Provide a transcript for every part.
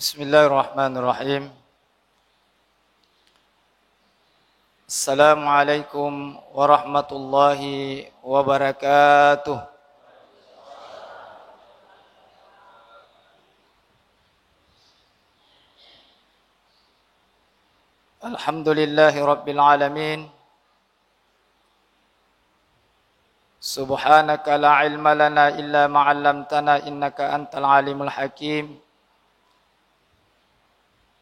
Bismillahirrahmanirrahim. Assalamualaikum warahmatullahi wabarakatuh. Alhamdulillahi rabbil alamin. Subhanaka la ilma lana illa ma 'allamtana innaka antal alimul hakim.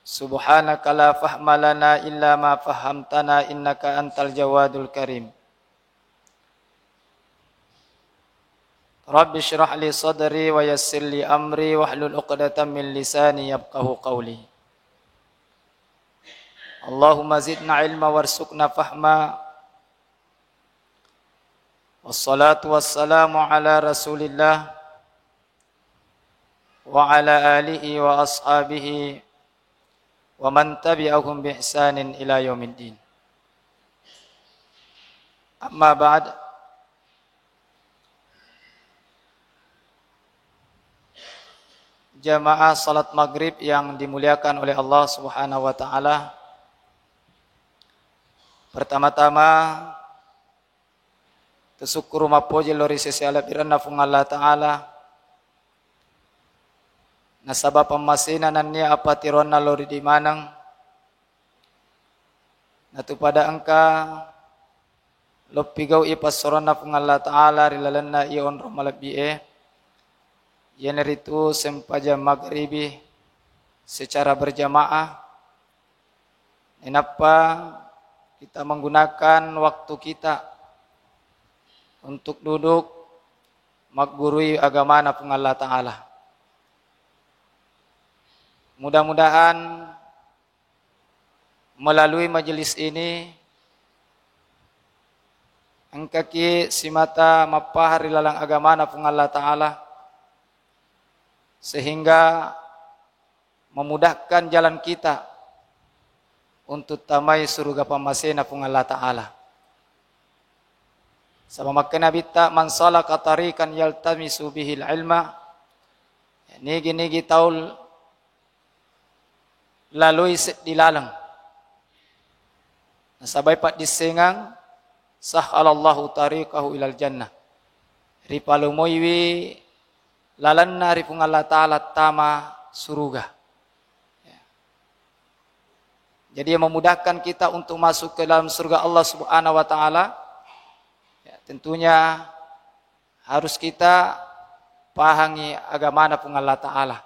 Subhanaka la fahma lana illa ma fahamtana innaka antal jawadul karim. Rabbi shrah li sadri wa yassir li amri wahlul 'uqdatam min lisani yafqahu qawli. Allahumma zidna ilma warzuqna fahma. Wassalatu wassalamu ala Rasulillah wa ala alihi wa ashabihi wa man tabi'ahum bi ihsanin ila yaumiddin. Amma ba'd. Jamaah salat maghrib yang dimuliakan oleh Allah Subhanahu wa taala. Pertama-tama tusyukuru mapoji lori sesiala birana fung Allah taala. Nasaba pamasina nanya apa tirona lori di manang. Natu pada angka lopigau ipas sorona fung Allah taala rilalana ion romalabie. Yeneritu sempaja maghribi secara berjamaah. Kenapa kita menggunakan waktu kita untuk duduk magurui agama na pung Allah taala. Mudah-mudahan melalui majelis ini angkaki simata mapahari lalang agama na pung Allah taala sehingga memudahkan jalan kita untuk tamai surga pamasena pung Allah taala. Sama makna bitta man salaka tariqan yaltamisu bihil ilma. Nigi taul lalui dilalang. Nasabay pat disengang sahalallahu tariqahu ilal jannah. Ripalumoywi lalanna ripung Allah taala tama surga. Jadi yang memudahkan kita untuk masuk ke dalam surga Allah Subhanahu wa taala. Tentunya harus kita pahangi agama na pung Allah taala.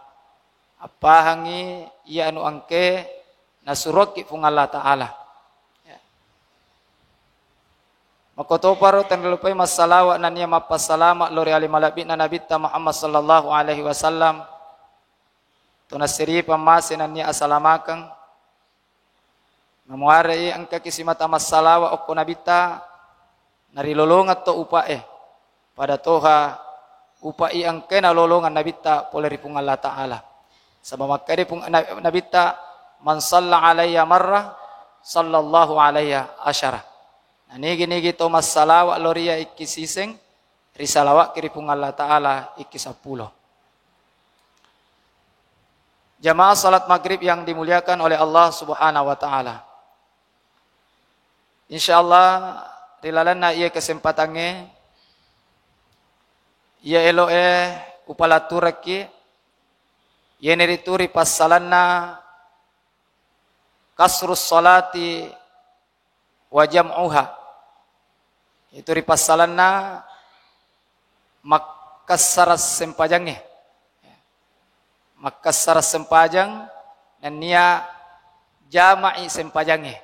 Pahangi ia anu angke nasuroki pung Allah taala. Makoto paro tanlupai masalawa nania mapasalama lori ali malabi na nabita Muhammad sallallahu alaihi wasallam. Tunasiri pamase nania asalamakang. Mamuarai angka kisimata masalawa okko nabita narilolongan to upae pada toha upai angke na lolongan nabita poleri pung Allah taala. Sabab makari pung nabita man salla alayya marrah sallallahu alayya asyara. Nigi to masalawa loria ikisiseng risalawa kiri pung Allah taala iki 10. Jamaah salat maghrib yang dimuliakan oleh Allah Subhanahu wa taala. Insyaallah rilalana ia kesempatannya ia eloe upalaturaki ia nerituri passalanna kasrus salati wa jam'uha itu ripassalanna makassaras sempajangnya makassaras sempajang dan nia jama'i sempajangnya.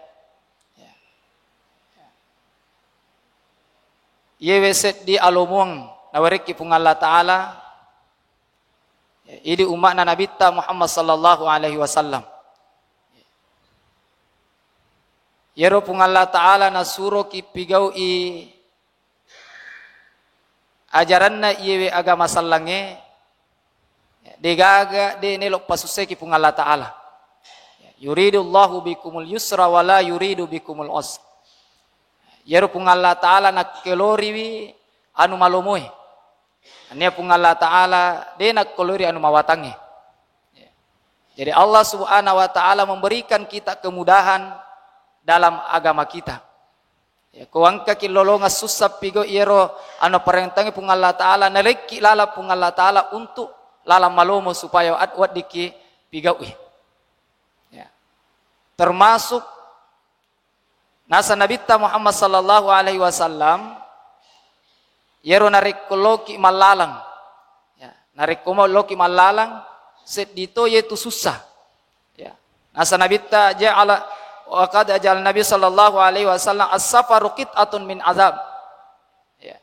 Ye weset di alumung nawariki pung Allah taala idi umat na nabita Muhammad sallallahu alaihi wasallam. Yero pung Allah taala nasuro ki pigau i ajaranna iye agama sallange degaga de nelok pasuse ki pung Allah taala. Yuridullahu bikumul yusra wala yuridu bikumul usra. Yero pung Allah taala nak keloriwi anu malumoi. Ania pung Allah taala de nak kelori anu mawatangi. Jadi Allah Subhanahu wa taala memberikan kita kemudahan dalam agama kita. Ya, kuangka kilolonga susah pigo iro ano perintahnya pung Allah taala neleki lala pung Allah taala untuk lala malomo supaya adwat diki pigawi. Ya. Termasuk nasa Nabi Muhammad sallallahu alaihi wasallam yero narikoloki malalang. Ya, narikoloki malalang sedito yaitu susah. Ya. Nasa Nabi ja'ala wa qad ajal Nabi sallallahu alaihi wasallam as-safaru qit'atun min azab. Ya.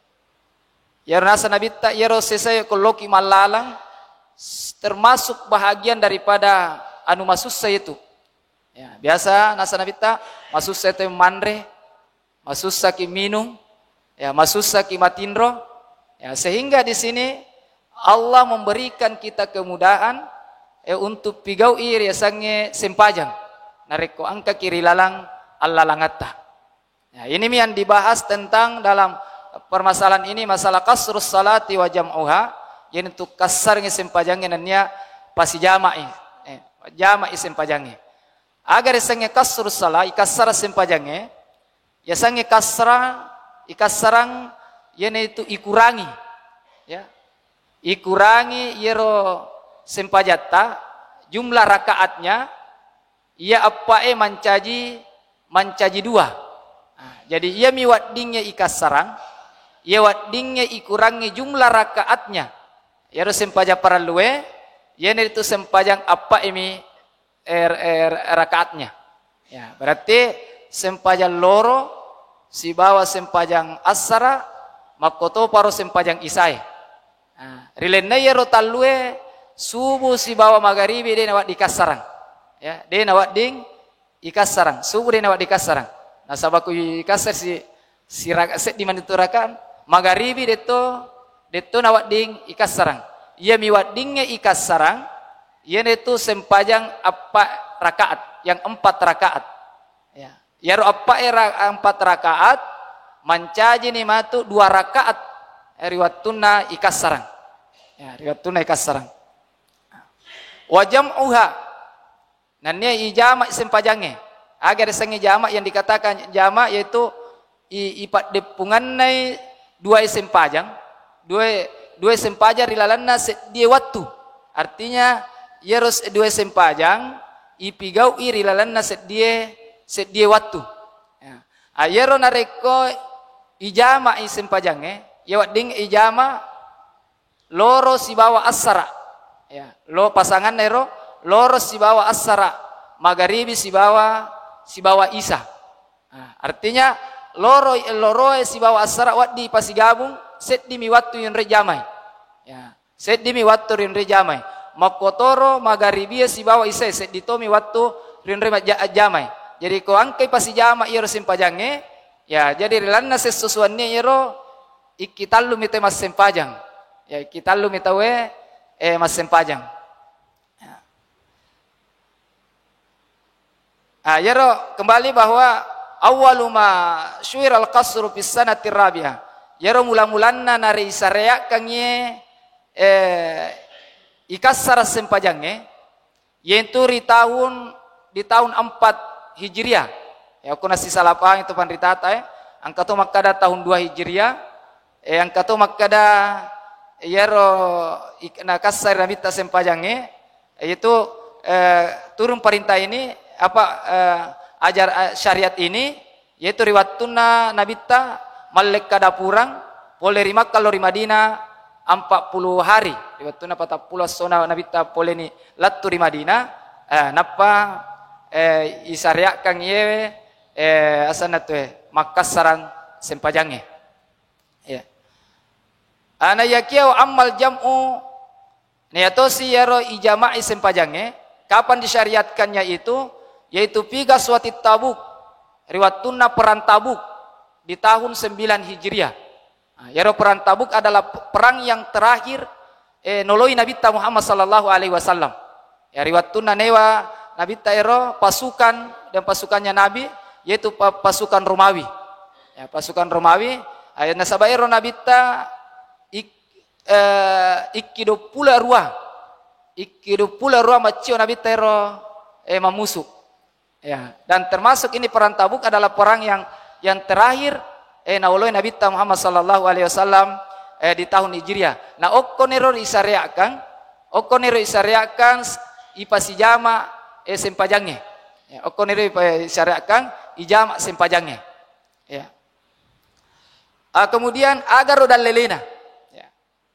Yero nasa Nabi yero sesaya koloki malalang termasuk bahagian daripada anu masusah itu. Ya, biasa nasa Nabi masusah itu mandre, masusah ki minum, ya masusah ki matindro. Ya, sehingga di sini Allah memberikan kita kemudahan untuk pigau iri sange sempajang nareko angka kiri lalang Allah langata. Ya, ini yang dibahas tentang dalam permasalahan ini masalah kasrus salati wa jam'uha, yang untuk kasarnya sempajangnya nanya pasi jama'i jama'i sempajangnya agar sange kasrus salat ikasara sempajangnya ya sange kasra ikasarang yana itu ikurangi, ya ikurangi yero sempajata jumlah rakaatnya ia mancaji dua. Nah, jadi ia miwaddingnya ikasarang, ia waddingnya ikurangi jumlah rakaatnya. Ya sempaja paralue, ia itu sempajang rakaatnya. Ya, berarti sempajang loro si bawa sempajang asara makoto paro sempajang isai. Nah, rilena ya rotalue subuh si bawa magharibi dia nawat di kasarang. Ya, dia nawat ding ikasarang, subuh dia nawat di kasarang. Nah, sabaku ikasar si set di mana itu rakan, magharibi deto nawat ding ikasarang. Ia miwat dingnya ikasarang, ia itu sempajang rakaat, yang 4 rakaat. Ya, ya empat rakaat, mancaji ni matu 2 rakaat, riwatuna ikasarang. Ya, riwatuna ikasarang. Wajam uha. Nanya ijama sempajangnya. Agar sangi jama yang dikatakan jama yaitu ipat depungan nai 2 sempajang, 2 sempajang rilalanna dia waktu. Artinya harus 2 sempajang ipigau rilalanna dia waktu. Ya. Ayero nareko ijama sempajangnya, ya wadding ijama loro si bawa asara. Ya, lo pasangan nero loro si bawa asara, magharibi si bawa isa. Nah, artinya loro si bawa asara waddi pasigabung set di miwattu yang rejamai. Ya, set di miwattu yang rejamai. Makotoro magharibi si bawa isa set di to miwattu yang rejamai. Jadi ko angkai pasijama iro sempajangnya, ya jadi rilanna sesusuannya iro ikitallu mite mas sempajang. Ya ikitallu mitawe mas sempajang. Yaro kembali bahwa awaluma syuiral qasru fis sanati rabi'ah. Yaro mula-mulanna nari sareak kangye ikasara sempajangnya yaitu di tahun 4 Hijriah. Ya aku nasi salapang itu pandritata angka tu makkada tahun 2 Hijriah. Angka tu makkada yaro ikasara namita sempajangnya yaitu turun perintah ini ajar syariat ini yaitu riwatuna nabita malek kada purang pole rima kalau Madinah 40 hari riwatuna 40 sona nabita pole ni latu di Madinah napa isariak kang yewe asana tu makasaran sempajangnya ya ana yakiau amal jam'u niatosi yaro ijama'i sempajangnya kapan disyariatkannya itu yaitu piga suati Tabuk riwatuna perang Tabuk di tahun 9 Hijriah. Nah, yaro perang Tabuk adalah perang yang terakhir noloi Nabi Muhammad sallallahu alaihi wasallam. Ya riwatuna newa Nabi ero pasukan dan pasukannya Nabi yaitu pasukan Romawi. Ya pasukan Romawi ayat nasabairo Nabi ikido pula ruah. ikidu pula ruang macio nabi tero mamusuh. Ya, dan termasuk ini perang Tabuk adalah perang yang terakhir nauloi Nabi Muhammad sallallahu alaihi wasallam di tahun Hijriah. Nah, okkonero isariakan ipasijama sempajange. Ya, okkonero isariakan ijama sempajange. Ya. Kemudian agaro dan lelena. Ya.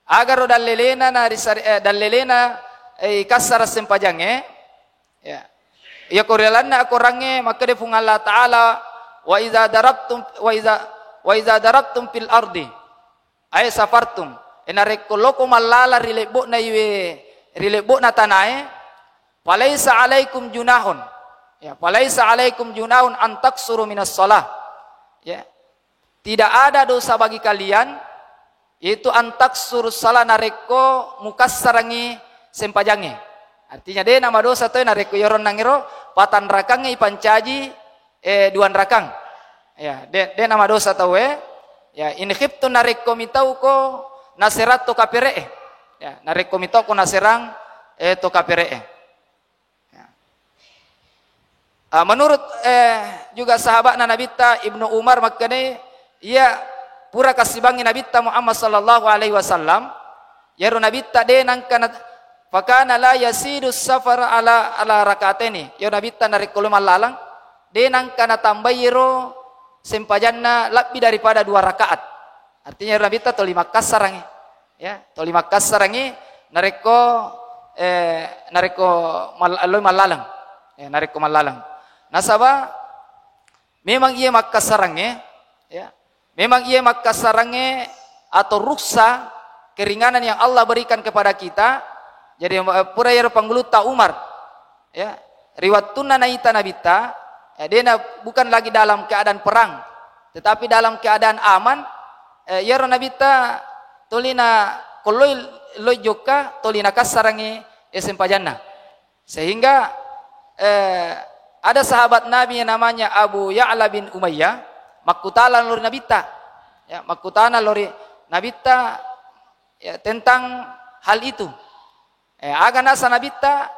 Agaro dan lelena dan lelena kasar sempajange. Ya. Ya korelanna akorange maka de fung Allah taala wa iza darabtum fil ardi ay safartum enare koloko malala rilebo na tanae falaisa alaikum junahun ya falaisa alaikum junahun an taksuru minas shalah ya tidak ada dosa bagi kalian yaitu an taksuru salah nareko mukassarangi sempajange. Artinya dia nama dosa tu nareko yoron nangiro patan rakangnya ipancaji duan rakang. Ya, dia nama dosa tahu ya in khiftu nareko mitau ko naserat to kapere. Ya, nareko mitau ko naserang to kapere. Ya. Menurut juga sahabat Nabi ta Ibnu Umar makanya ia pura kasibangi Nabi ta Muhammad sallallahu alaihi wasallam ya Nabi ta de nangkana fakana la yasidu safara ala rakaateni. Ya Nabi ta narikolo malalang denang kana tambayiro sempajanna lebih daripada 2 rakaat. Artinya Nabi ta toli makassarangi. Ya, toli makassarangi nariko malalang. Ya, nariko malalang. Nasaba memang ia makassarangi ya. Memang ia makassarangi atau ruksa keringanan yang Allah berikan kepada kita. Jadi pura yaro pangguluta Umar ya riwatuna naita nabita ya, dia bukan lagi dalam keadaan perang tetapi dalam keadaan aman yaro nabita tolina koloi loi joka tolina kasarangi sempajanna sehingga ada sahabat Nabi yang namanya Abu Ya'la bin Umayyah makutalan lori nabita ya makutana lori nabita ya tentang hal itu. Aga nasa nabita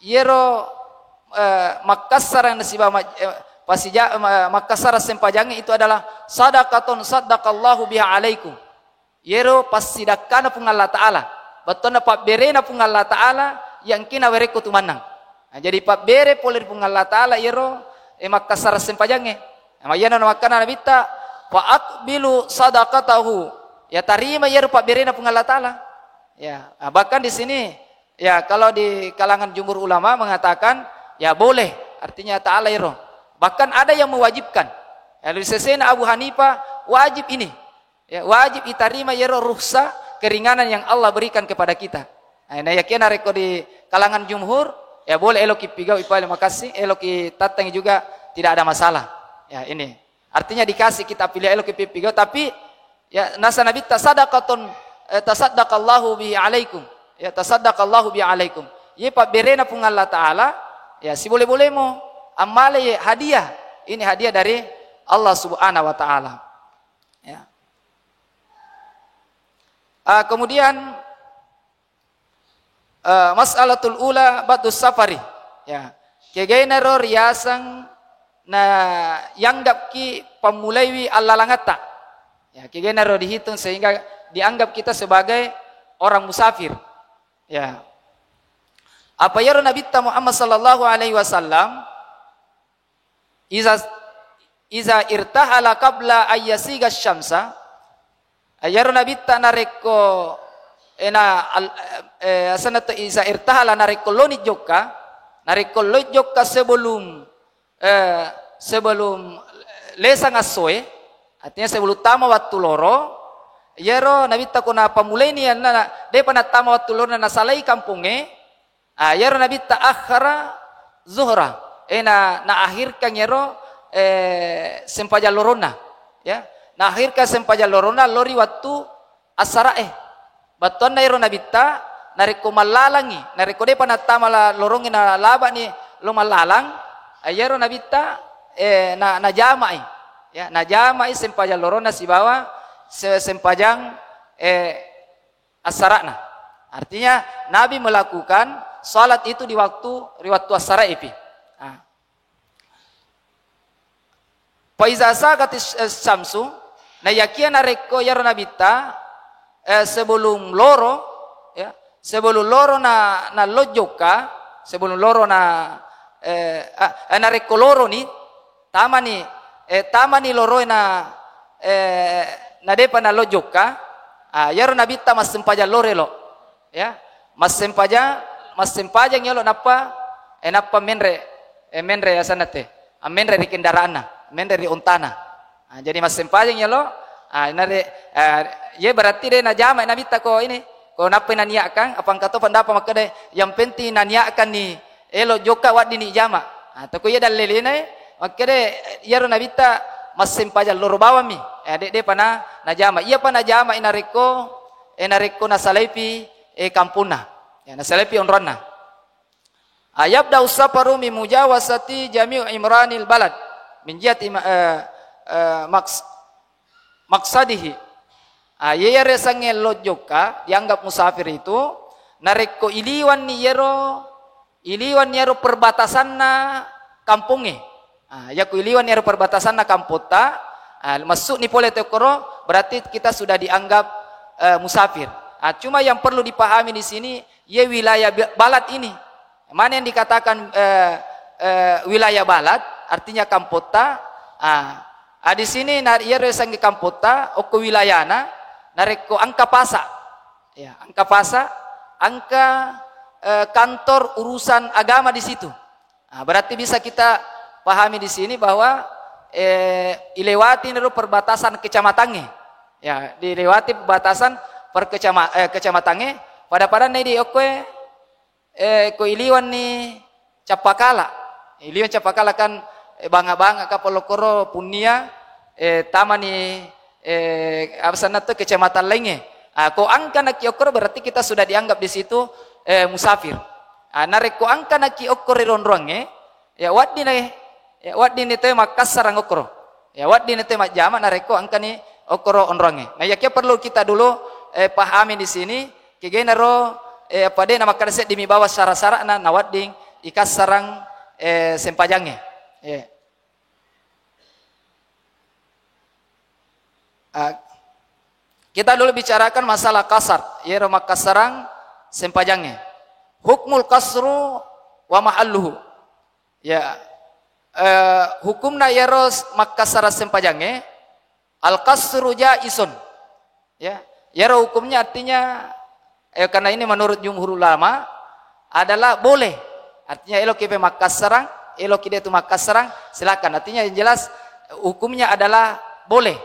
yero makassaran nasiba pasija makassara sempajange itu adalah sadaqatun saddaqallahu biha alaikum. Yero pasidakana pung Allah taala. Batona pak berena pung Allah taala yang kina wereko tumanang. Nah, jadi pak bere poler pung Allah taala yero makassara sempajange. Mayana makana nabita fa aqbilu sadaqatahu. Ya tarima yero pak berena pung Allah taala. Ya, bahkan di sini ya kalau di kalangan jumhur ulama mengatakan ya boleh, artinya ta'ala iro. Bahkan ada yang mewajibkan. Ya, dari sesena Abu Hanifah wajib ini. Ya, wajib itarima yero rukhsah keringanan yang Allah berikan kepada kita. Nah, yakin reko di kalangan jumhur ya boleh eloki pigau ipale makasih, eloki tatangi juga tidak ada masalah. Ya, ini. Artinya dikasih kita pilih eloki pigau tapi ya nasa nabi tasadaqatun tasaddaqallahu bi alaikum ya tasaddaqallahu bi alaikum ye pak berena pung Allah taala ya si boleh-boleh mo amale hadiah ini hadiah dari Allah subhanahu wa taala ya kemudian mas'alatul ula batu safari ya kegaina ro riasang na yanggap ki pamulaiwi Allah langata ya kegaina ro dihitung sehingga dianggap kita sebagai orang musafir. Ya. Apa ya Nabi Muhammad sallallahu alaihi wasallam iza irtahala qabla ayyasiga syamsa ayar Nabi nareko asanatu iza irtahala nareko loni joka sebelum lesang asoe artinya sebelum tama waktu loro yero Nabi ta kuna pamuleni na de panatama waktu loro na salai kampunge yero Nabi ta akhara zuhra na akhirkan yero sempaja lorona ya na akhirkan sempaja lorona lori waktu asara baton na yero Nabi ta nareko malalangi nareko de panatama la lorongi na laba ni lo malalang yero Nabi ta na jamai ya na jamai sempaja lorona si bawa sempajang asarana Artinya Nabi melakukan salat itu di waktu as-saraifi. Faiza saqatis syamsu na yakian areko yaro nabita sebelum loro ya, sebelum loro na lojoka, sebelum loro na reko loro ni tama ni loro na depa na lojoka yaro nabita mas sempaja lorelo ya, mas sempaja ngelo napa menre ya sanate menre di kendaraan men dari untana. Jadi mas sempajeng ya lo. Ye berarti deh na jama nabita ko ini. Ko napa naniakan apang kato pandapa makade yang penting naniakan ni elo joka wadi ni jama. To ko ye dalilina makade yaro nabita mas sempaja loro bawami. De pana na jama. Iya pa na jama inareko na salaipi kampuna. Ya na salaipi onrana. Ayabda usaparu mi mujawasati jami'u imranil balad. Menjadi maksadihi. Yere sange lojoka dianggap musafir itu nareko iliwan ni yero perbatasan na kampunge. Yaku iliwan yero perbatasan na kampota masuk ni pole tekoro berarti kita sudah dianggap musafir. Cuma yang perlu dipahami di sini ye wilayah balad ini. Mana yang dikatakan wilayah balad artinya kampota. Di sini yero sangi kampota oko wilayana nareko angka pasa. Ya, angka pasa, angka kantor urusan agama di situ. Berarti bisa kita pahami di sini bahwa ilewati nero perbatasan kecamatannya. Ya, dilewati perbatasan kecamatannya pada nedi okwe ko iliwan ni Capakala. Iliwan Capakala kan banga-banga kapolokoro punia tamani absana tu kecamatan lainnya. Ko angka nak kiokor berarti kita sudah dianggap di situ musafir. Nareko angka nak kiokor ronronge ya waddi ni te Makassar ngokoro. Ya waddi ni te majama nareko angka ni okoro onronge. Nah ya perlu kita dulu pahami di sini kegenero pada nama karset dimi bawah syarat-syarat na nawadding ikas sarang sempajangnya. Kita dulu bicarakan masalah kasar, yero makasarang sempajangnya. Hukmul kasru wa mahalluhu. Ya, hukumna yero makasara sempajangnya. Al kasru jaisun. Ya, yero hukumnya artinya karena ini menurut jumhur ulama adalah boleh. Artinya elo kipe makasarang, elo kide tu makasarang, silakan. Artinya yang jelas hukumnya adalah boleh.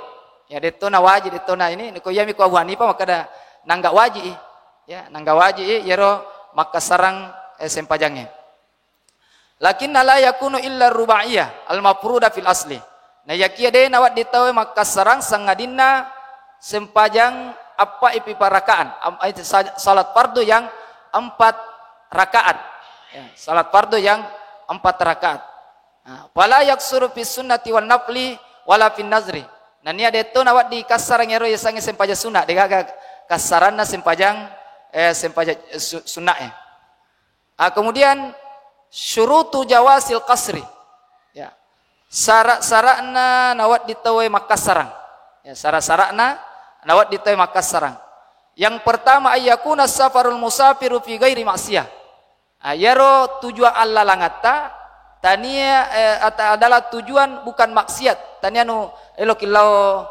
Ya detona wajib detona ini ko yami ko Abu Hanifah maka ada nangga wajib. Ya, nangga wajib yero makasarang sempajangnya. Lakin la yakunu illa rubaiyah al-mafruda fil asli. Nah yakia de nawat ditawe makasarang sangadina sempajang apa ipi parakaan. Salat fardu yang 4 rakaat. Ya, salat fardu yang 4 rakaat. Fala yaksuru fi sunnati wan nafli wala fin nazri. Nah ni ada itu nawat di kasarang yero yasangi sempaja sunat. Dega kasaranna sempajang sempaja sunatnya. Kemudian syurutu jawasil kasri. Ya. Syarat-syaratna nawat ditawe makasarang. Ya, syarat-syaratna nawat ditawe makasarang. Yang pertama ayyakuna safarul musafiru fi ghairi maksiyah. Yero tujuan Allah langata tania adalah tujuan bukan maksiat. Tania nu elokilau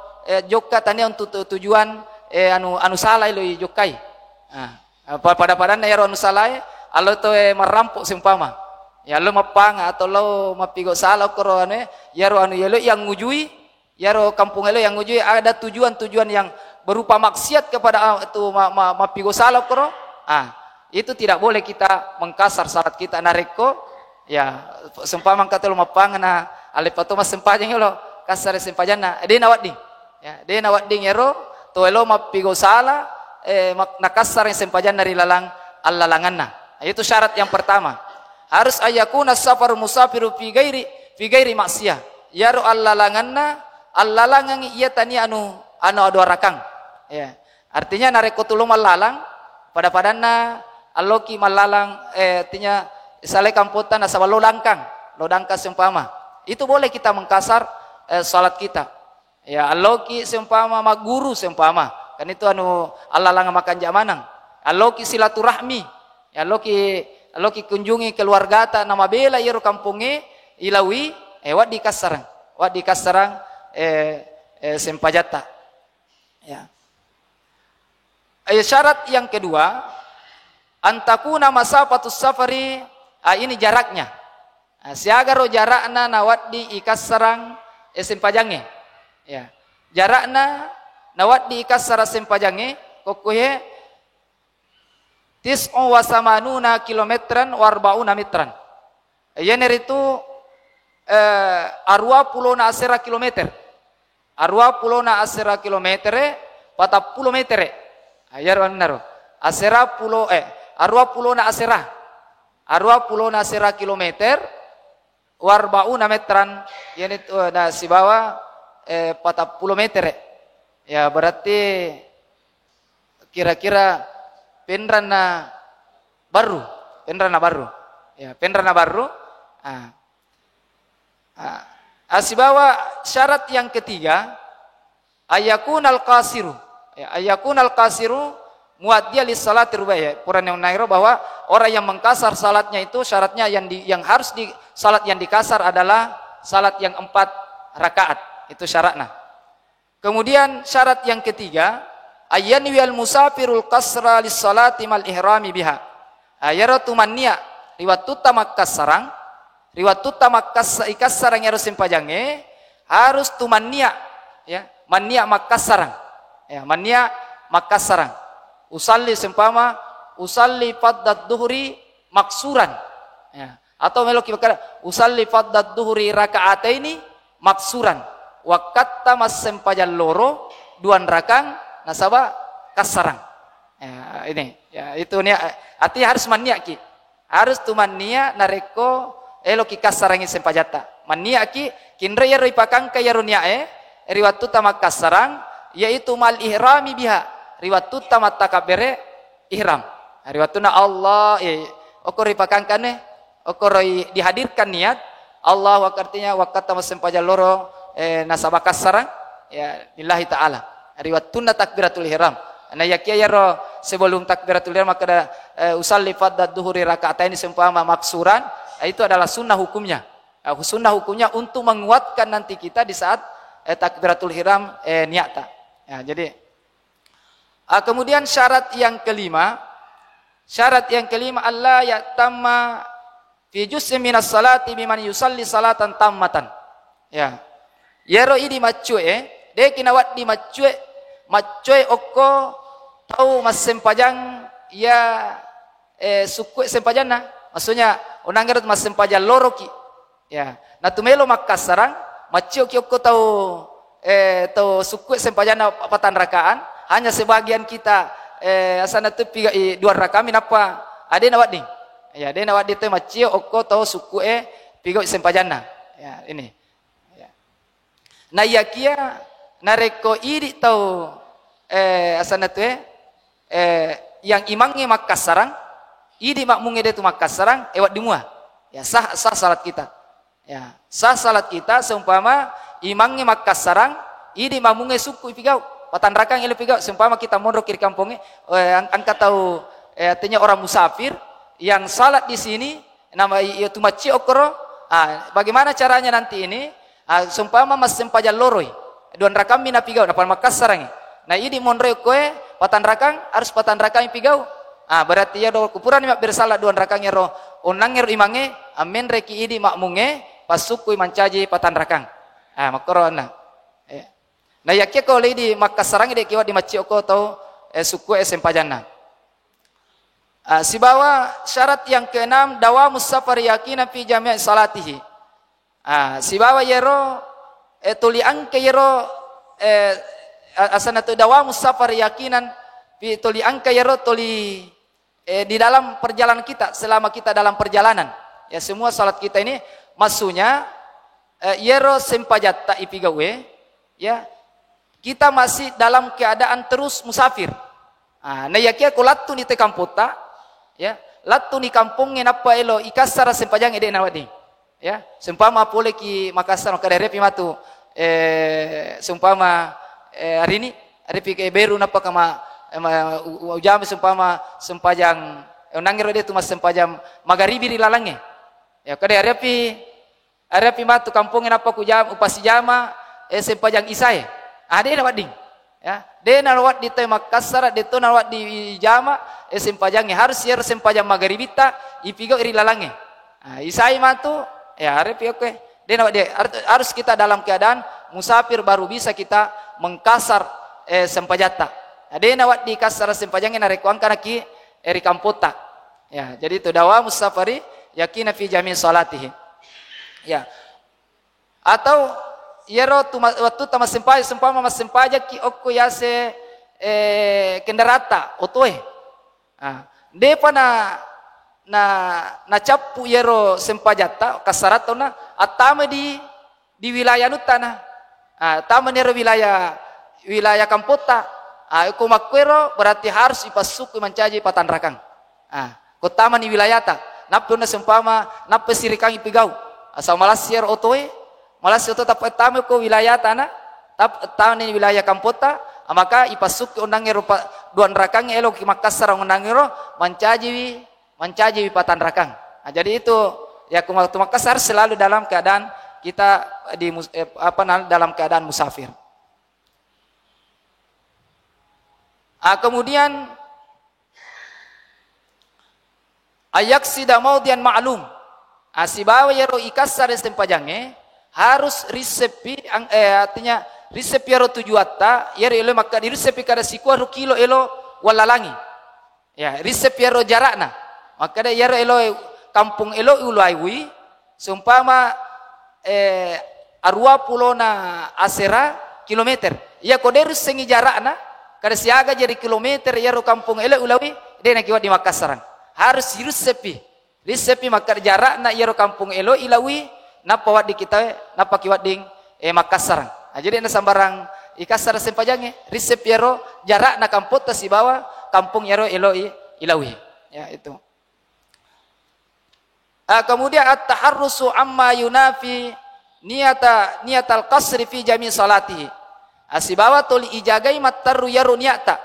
joka tania untuk tujuan anu salah elo jokai. Pada yero anu salah alo to merampok seumpama. Ya lo mapang atau lo mapigo salah koro yero anu yelo yang ngujui yero kampung elo yang ngujui ada tujuan-tujuan yang berupa maksiat kepada itu mapigo salah koro. Itu tidak boleh kita mengkasar syarat kita nareko. Ya seumpama kata lo mapang na alepato mas sempajang lo kasar sempajana de nawat ding. Ya de nawat ding yero to elo mapigo salah nakasar sempajan dari lalang allalanganna. Itu syarat yang pertama. Harus ayakuna safarul musafiru fi ghairi maksiyah. Yaro allalanganna allalangan iya tani anu adu rakang. Ya. Artinya nareko tulung malalang pada padana aloki malalang artinya sale kamputan asal lodangkang seumpama. Itu boleh kita mengkasar salat kita. Ya aloki seumpama maguru seumpama. Kan itu alalang makan jamanang. Aloki silaturahmi. Ya aloki kunjungi keluarga ta nama bela iro kampunge ilawi wat di kasarang sempajata. Ya. Syarat yang kedua, antakuna masafatus safari, ini jaraknya. Siagaro jarakna nawat di ikasarang sempajange. Ya. Jarakna nawat di ikasara sempajange kokuhe tis'u wa samanuna kilometran wa arba'una metran. Yener itu arwa pulona asera kilometer. Arwa pulona asera kilometer, 40 meter. Ayar naro. Asera pulo arwa pulona asera. Arwa pulona asera kilometer, warbauna metran. Yen itu si bawah 40 meter. Ya berarti kira-kira penrana baru. Ya, penrana baru. Asibawa syarat yang ketiga ayakunal qasiru. Ya, ayakunal qasiru muaddiya lis salati rubaya. Quran yang nairo bahwa orang yang mengkasar salatnya itu syaratnya yang harus di salat yang dikasar adalah salat yang 4 rakaat. Itu syaratnya. Kemudian syarat yang ketiga ayyanwi al musafirul qasra lis salati mal ihrami biha. Ayaratu manniya riwat tutamak kasarang riwat tutamak ikasarang harus sempajange harus tumanniya ya manniya makasarang ya manniya makasarang usalli sempama usalli faddat duhri maksuran ya atau meloki bakara usalli faddat duhri rakaataini maksuran wakatta mas sempajal loro duan rakang nasaba kasarang ya ini ya itu nih artinya harus manniya ki harus tumanniya nareko eloki kasarangi sempajata manniya ki kinre yaro ipakang kaya runia riwatu tamak kasarang yaitu mal ihrami biha riwatu tamat takabere ihram riwatuna Allah okor ipakang kane okor dihadirkan niat Allah artinya wakata sempajal loro nasabah kasarang ya lillahi taala riwatuna takbiratul ihram ana yakia yaro sebelum takbiratul ihram maka usalli faddat duhuri rakaatain seumpama maksuran itu adalah sunnah hukumnya. Sunnah hukumnya untuk menguatkan nanti kita di saat takbiratul ihram niata. Ya, jadi kemudian syarat yang kelima Allah yatamma fi juz'in minas salati biman yusalli salatan tammatan. Ya. Yero idi macue de kinawat di macue okko tau mas sempajang ya suku sempajana maksudnya onangerut mas sempajal loroki ya natumelo makasarang macio kioko tau suku sempajana patan rakaan hanya sebagian kita asana tu piga 2 rakamin apa ade nawat ding ya ade nawat di tu macio okko tau suku piga sempajana ya ini ya na yakia nareko iri tau asana tu yang imangnya makasarang idi makmunge de tu makasarang ewat dimua ya sah salat kita ya sah salat kita seumpama imangnya makasarang idi makmunge suku ipigau patan rakang ile pigau seumpama kita mondok kiri kampungnya angkat tahu artinya orang musafir yang salat di sini nama itu maci okoro bagaimana caranya nanti ini seumpama mas sempajal loroi duan rakam mina pigau dapat makasarang nah idi mondre koe patan rakang harus patan rakang pigau berarti ya do kupuran mak bersalah duan rakang ro onang ro imange amen reki idi makmunge pasukui mancaji patan rakang makorona nah yakia ko lady makasarang de kiwa di macioko tau suku sempajana si bawa syarat yang keenam dawa musafar yakina fi jami' salatihi si bawa yero tuli angke yero asana tu dawa musafar yakinan fi tuli angka yero tuli di dalam perjalanan kita selama kita dalam perjalanan ya semua salat kita ini maksudnya yero sempajata ipigawe ya kita masih dalam keadaan terus musafir Na yakia ko lattu ni te kampota, ya. Lattu ni kampungin apa elo ikasara sempajang ede nawadi. Ya, seumpama pole ki Makassar kada repi matu seumpama hari ini repi ke beru napa kama ujam seumpama sempajang nangiro de tu mas sempajang magaribi ri lalange. Ya kada repi matu kampungin apa ku jam upasi jama sempajang isai. Ade nawadi. Ya, de nawat di te Makassar de to nawat di jama sempajangnya harus yer sempajang magaribita ipigo ri lalange. Isai matu ya repi oke. Dia harus kita dalam keadaan musafir baru bisa kita mengkasar sempajata. Dia nawat di kasar sempajangnya narekuang kana ki eri kampota. Ya, jadi itu dawa musafari yakina fi jami' salatihi. Ya. Atau yero tu waktu tama sempaja sempama mas sempaja ki okko yase kendarata otoe. Depa na capu yero sempajata kasaratona atama di wilayah nutana. Atama nero wilayah kampota. Ko makwero berarti harus ipasuku mencaji patanrakang. Kotama ni wilayah ta. Napto na sempama nape sirikang ipigau. Asal malas yero otoe. Malas oto tap tama ko wilayah tanah. Tap tama ni wilayah kampota. Maka ipasuki undangero duan rakang elo ki Makassar undangero mencaji patan rakang. Jadi itu ya waktu Makassar selalu dalam keadaan kita dalam keadaan musafir. Kemudian ayak sida maudian ma'lum. Sibawa yero ikasar sempajange harus risepi artinya risepi yero tujuata yero elo maka di risepi kada sikua kilo elo walalangi. Ya, risepi yero jarakna. Maka da yero elo kampung elo ulaiwi seumpama arua pulona asera kilometer. Ya koderu sengi jarakna kada siaga jadi kilometer yero kampung elo ulaiwi dena kiwat di Makassar. Harus risepi maka jarakna yero kampung elo ilawi napa wat di kita napa kiwat ding Makassar. Jadi na sambarang ikasar sempajange risep yero jarakna kampota si bawa kampung yero elo ilawi. Ya itu. Kemudian at-taharrusu amma yunafi niatal qasri fi jami' salatihi. Asibawa tuli ijagai mattaru yaru niata.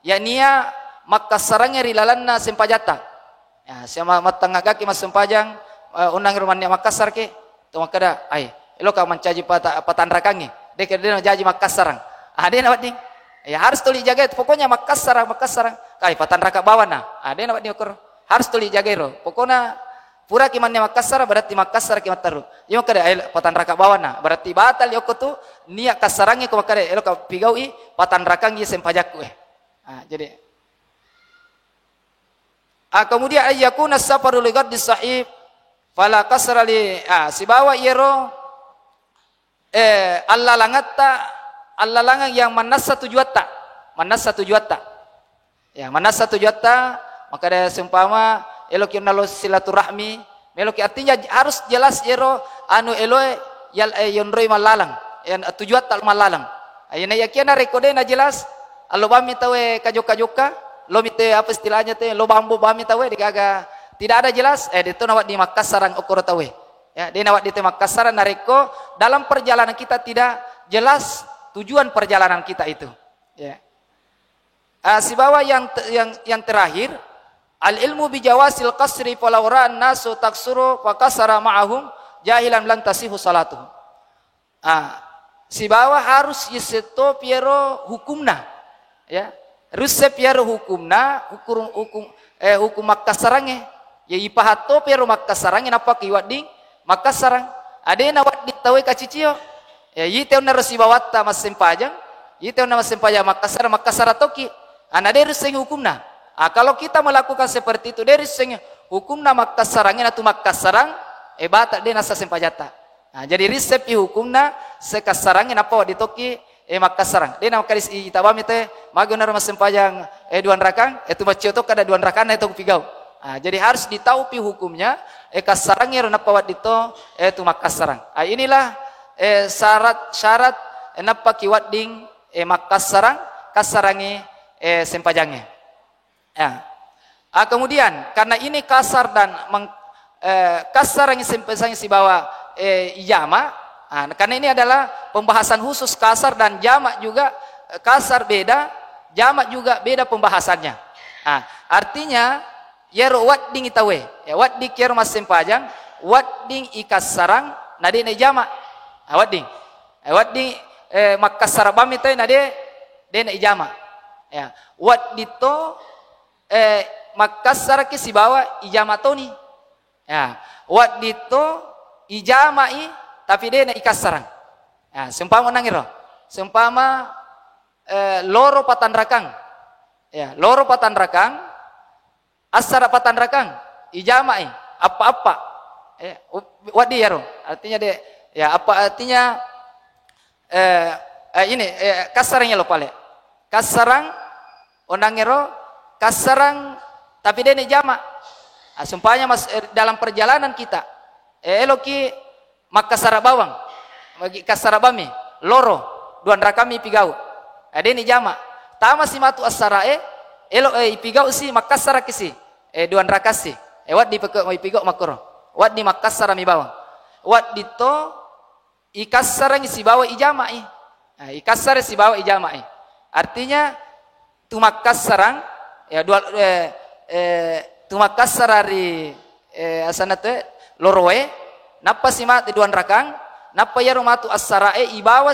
Ya nia Makassarange rilalanna sempajata. Ya sama matangagaki mas sempajang unang rumahnya Makassar ke. Tu makada ai elo ka mencaji patan rakangi. Dek dia jaji Makassar. Dia nawat ding. Ya harus tuli jaga pokoknya Makassar kai patan raka bawana. Dia nawat ding harus tuli jaga ro. Pokoknya pura kimannya Makassar berarti Makassar kimat taru. Yo kada patan raka bawana berarti batal yo tu niat kasarange ko makada elo ka pigaui patan rakangi sempajakku. Jadi kemudian ayyakuna safaru li ghaddi sahib fala kasra li sibawa yero Allah langang yang manasa tujuata ya manasa tujuata maka ada seumpama elo kinalo silaturahmi melo ki artinya harus jelas yero anu elo yal yonroi malalang yan tujuata malalang ayana yakina rekode na jelas allo bami tawe kajoka lo mite apa istilahnya teh lo bambu bami tawe dikaga tidak ada jelas itu nawat di Makassar okoro tawe ya dia nawat di Makassar nareko dalam perjalanan kita tidak jelas tujuan perjalanan kita itu ya sibawa yang terakhir al ilmu bi jawasil qasri falau ra'an nasu taksuru fa kasara ma'ahum jahilan lan tasihu salatuhum sibawa harus yiseto piero hukumna ya rusep piero hukumna hukum Makassarange ya ipahato piero Makassarange napa kiwat ding Makassar ade nawat ditawe kacicio ya yiteu na resibawata mas sempajang yiteu na mas sempajang Makassar toki anade ruseng hukumna kalau kita melakukan seperti itu dari ruseng hukumna Makassarange natu Makassarang bata de nasa sempajata jadi risep hukumna sekassarange napa ditoki Makassar. Dia nama kalis itabami teh magunar mas sempajang duan rakang itu macioto kada duan rakana itu pigau. Jadi harus ditahu pi hukumnya kasarangnya rona pawat dito itu Makassar. Inilah syarat napa kiwat ding Makassar kasarangi sempajangnya. Ya. Kemudian karena ini kasar dan kasar yang si bawa ijama, karena ini adalah pembahasan khusus kasar dan jamak juga kasar beda, jamak juga beda pembahasannya. Artinya yero wadding itawe, ya wadding yero mas sempajang, wadding ikas sarang, nade ne jamak, wadding makasar bam itu nade ne jamak, ya waddito makasar ke si bawa ijama toni. Ya, waddito ijamai tapi dia ikas sarang. Ya, seumpama nangiro. Seumpama loro patan rakang. Ya, loro patan rakang asara patan rakang ijamai apa-apa. Wadi ya, artinya dia ya apa artinya ini kasarangnya lo pale. Kasarang onangiro kasarang tapi dia jama. Sumpahnya dalam perjalanan kita eloki makasara bawang bagi kasara bami loro duan rakami pigau ada ni jama tama si matu asara elo pigau si makasara kisi duan rakasi wat di pigau makoro wat di makasara mi bawang wat dito ikasara si bawa ijama ikasara si bawa ijama artinya tu makasarang ya dua tumakas sarari asana te loroe napa sima duan rakang napa yaro matu asarae ibawa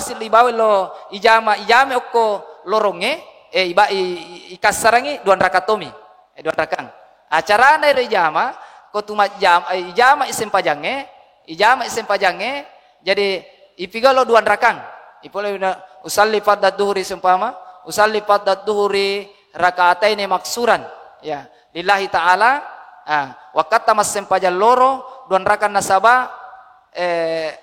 lo ijama okko loronge ikasarangi duan rakatomi duan rakang acara na ijama ko tumat ijama isem pajange jadi ipigalo duan rakang ipole usalli fadad duhuri sempama usalli fadad duhuri rakaataini maksuran ya lillahi ta'ala wakata mas sempajal loro duan rakan nasaba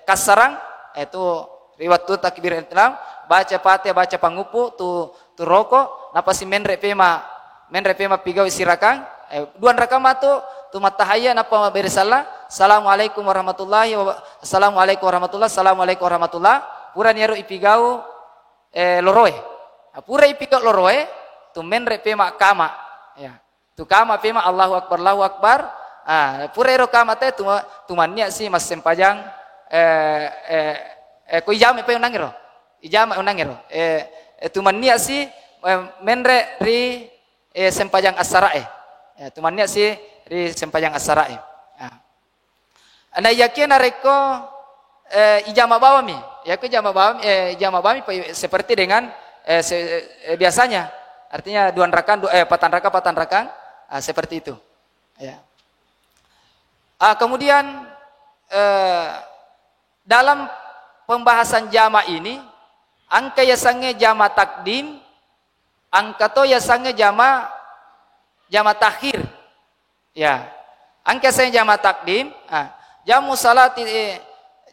kasarang itu riwat tu takbir ihram baca Fatihah baca pangupu tu roko napa si menre pema pigau sirakang duan rakam tu matahaya napa beresala assalamualaikum warahmatullahi pura niaro ipigau loroe pura ipigau loroe tu menre pema kama ya tu kama pema Allahu Akbar purero kama te tumannya si mas sempajang ko ijama pe unangiro tumannya si menre ri sempajang asarae tumannya si ri sempajang asarae ana yakina reko ijama bawami ya ko ijama bawami seperti dengan biasanya artinya duan rakan patan rakan seperti itu ya. Kemudian dalam pembahasan jama ini angka yasange jama takdim angka to yasange jama takhir ya angka yasange jama takdim jamu salati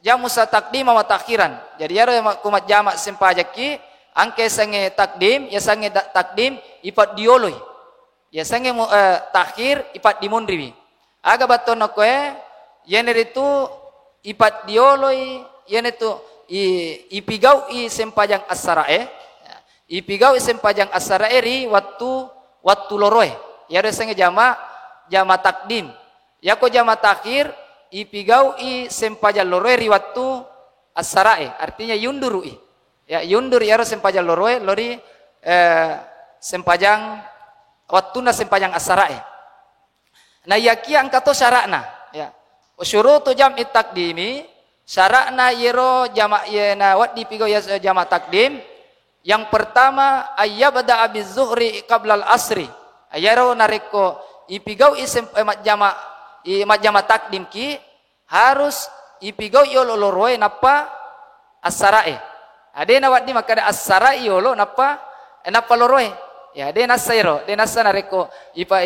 jamu takdim wa takhiran jadi ya kumat jama sempajaki angka yasange takdim ipat dioloi ya sange takhir ipat dimundriwi aga batono koe yeneritu ipat dioloi yenetu ipigau sempajang asarae ipigau sempajang asarae ri waktu loroe ya sange jama takdim ya ko jama takhir ipigau sempajang loroe ri waktu asarae artinya yunduru ya yundur ya sempajang loroe lori sempajang wattuna sempajang asarae na yaki angkato syarakna ya usyurutu jam'i takdimi syarakna yero jama' yena wat dipigo ya jama' takdim yang pertama ayyabda abiz zuhri qabla al asri ayaro nareko ipigau jama' takdim ki harus ipigau yolo loroe napa asarae adena wat di makada asarae yolo napa loroe ya de nasairo de nasana reko ipa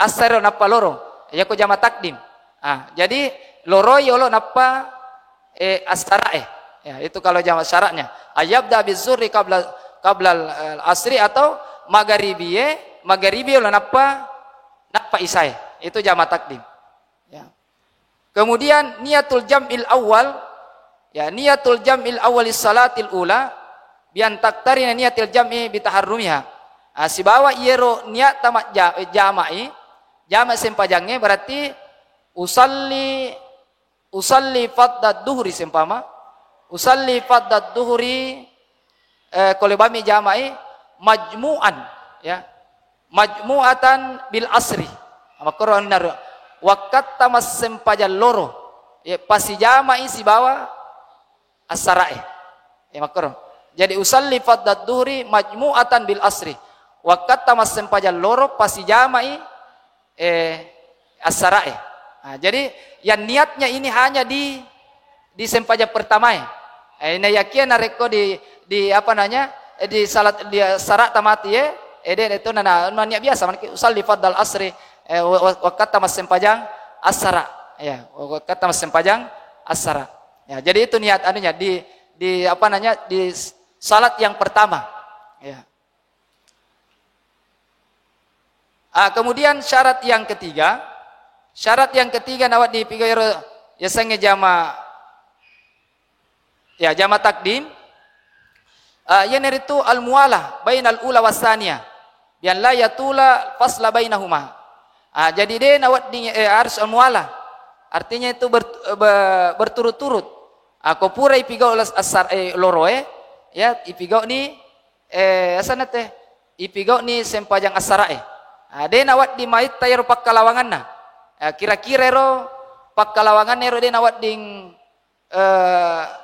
asairo napa loro ya ko jama takdim jadi loro yolo napa asarae ya itu kalau jama syaratnya ayabda bizuri qabla asri atau magharibi yolo napa isai itu jama takdim ya kemudian niatul jam'il awal ya niatul jam'il awal salatil ula bian taktarina niatil jam'i bitaharrumiha Si bawa iero niat tamat jama' sempajangnya berarti usalli faddat duhri sempama. Usalli faddat duhri kalau bami jama'i majmu'an ya. Majmu'atan bil asri. Maka benar. Wakat tamas sempajal loro. Ya pasi jama'i si bawa as-sara'i. Ya maka jadi usalli faddat duhri majmu'atan bil asri. Wakat tamas sempajal loro pasi jama'i as-sara'i. Nah, jadi yang niatnya ini hanya di sempaja pertama ya. Ini yakin nareko di apa namanya? Di salat di sarat tamati ya. Itu niat biasa usalli faddal asri wakat tamas sempajang as-sara. Ya, wakat tamas sempajang as-sara. Ya, jadi itu niat anunya di apa namanya? Di salat yang pertama. Ya. Kemudian syarat yang ketiga nawat di pigairo ya sange jama takdim. Yan itu al-mualah bainal ula wasaniya bian la yatula fasla bainahuma. Jadi dia nawat di harus al-mualah. Artinya itu berturut-turut. Ko pura ipigau asar loroe ya ipigau ni asana teh ipigau ni sempajang asarae. Dia nawat di mait tayo pakkalawangan na. Kira-kira ro pakkalawangan ro dia nawat ding